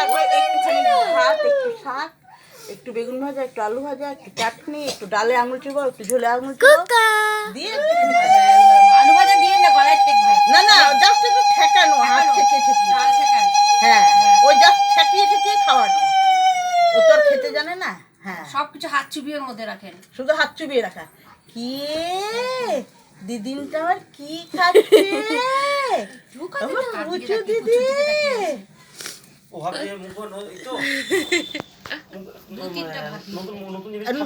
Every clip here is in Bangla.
তারপর একটুখানি ভাত, একটু শাক, একটু বেগুন ভাজা, একটু আলু ভাজা, একটু চাটনি, একটু ডালে আঙুল চিবো, একটু ঝোলে আঙুল চিবো দিয়ে আলু ভাজা দিয়ে না গলায় ঠেকবে। না না জাস্ট একটু ঠেকানো, হাত ঠেকিয়ে ঠেকিয়ে। ডাল ঠেকানো। হ্যাঁ ওই জাস্ট ঠেকিয়ে ঠেকিয়ে খাওয়ানো। ও তো আর খেতে জানে না। হ্যাঁ সবকিছু হাত চুবিয়ে মধ্যে রাখেন। শুধু হাত চুবিয়ে রাখা। কি দিদিনটা আমার কি খাচ্ছে আমার পুচু দিদি।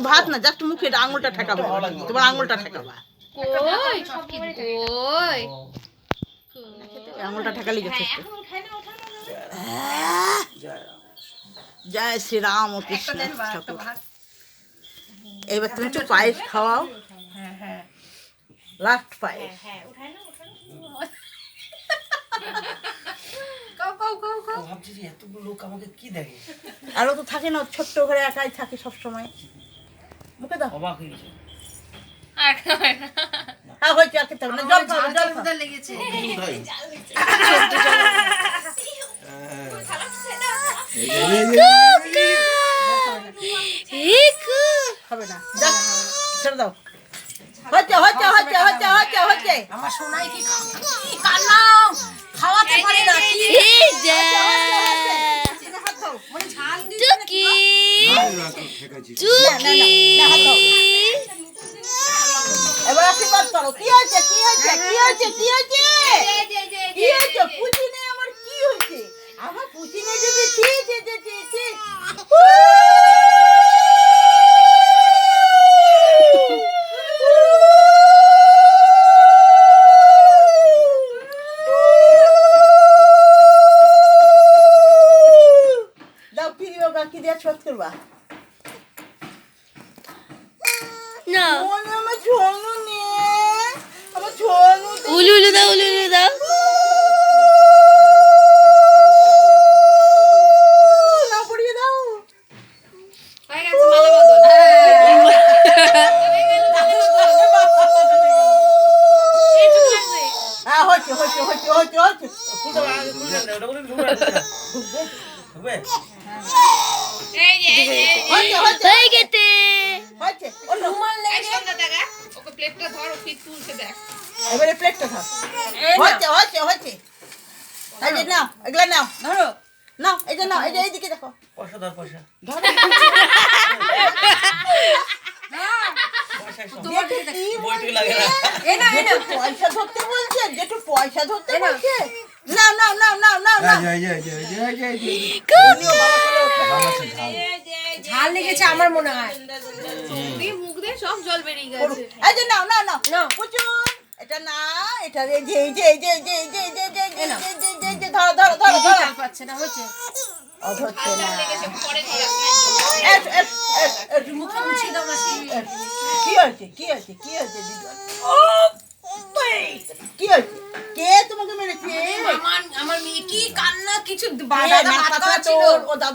ভাত না জাস্ট মুখে আঙুলটা ঠেকাবো, তোমার আঙুলটা ঠেকাবা, আঙুলটা ঠেকালেই যথেষ্ট। জয় শ্রী রাম ও কৃষ্ণ ঠাকুর। এবার তুমি একটু পায়েস খাওয়াও, লাস্ট পায়েস। আর ও তো থাকে না, ছোট্ট ঘরে একাই থাকে সবসময়। মুখে দাও। হ্যাঁ হয়েছে, আর খেতে হবে না, জল খাও, জল খাও। লেগেছে। হবে না, যাক ছেড়ে দাও। হচ্ছে হচ্ছে হচ্ছে হচ্ছে হচ্ছে হচ্ছে। আমার সোনাই কি কান্না খাওয়াতে পারে না কি মানে ঝাল টুকি এবার আশীর্বাদ করো। কি হয়েছে কি হয়েছে কি হয়েছে কি হয়েছে কি হয়েছে? পুচিনে আমার কি হয়েছে? আমার পুচিনে যদি ছি ছি ছি ছি ছি। দাও ফিরি বাবা, কি দিয়ে ছোট করবা? না আমার ঝোনু নে, আমার ঝোনু উলু উলু দাও, উলু উলু দাও। না পড়িয়ে দাও। হয়ে গেছে মালা বদল। হ্যাঁ হচ্ছে হচ্ছে হচ্ছে হচ্ছে হচ্ছে। হচ্ছে হচ্ছে হয়ে গেছে। হচ্ছে। রুমাল লেগে এবারে প্লেটটা থাক। হচ্ছে হচ্ছে হচ্ছে। এই যে নাও, এগুলা নাও ধরো। নাও, এই যে নাও, এই যে এইদিকে দেখো। পয়সা ধর পয়সা ধরো। তোমার কি বইটুই লাগে না। এই না এই না যেটু পয়সা ধরতে বলছে, যেটু পয়সা ধরতে বলছে। নাও নাও নাও নাও নাও নাও। উনিও বাবা করে ওঠে। ঝাল লেগেছে আমার মনে হয়। মুখ দিয়ে সব জল বেরিয়ে করুক। গেছে। এই যে নাও নাও নাও নাও। পুচু, এটা না, এটা এই যে এই যে এই যে এই যে এই যে এই যে এই যে এই যে এই যে ধরো ধরো ধরো ধরো। চাল পাচ্ছে না হচ্ছে। অধরছে না। মুখে মুছিয়ে দাও না কি হয়েছে কি হয়েছে কি হয়েছে দিদি? কি হয়েছে? কে তোমাকে মেরেছে? আমার মেয়ে কি কান্না কিছু দাদা ভাত তোর খাওয়াচ্ছিল। ও দাদা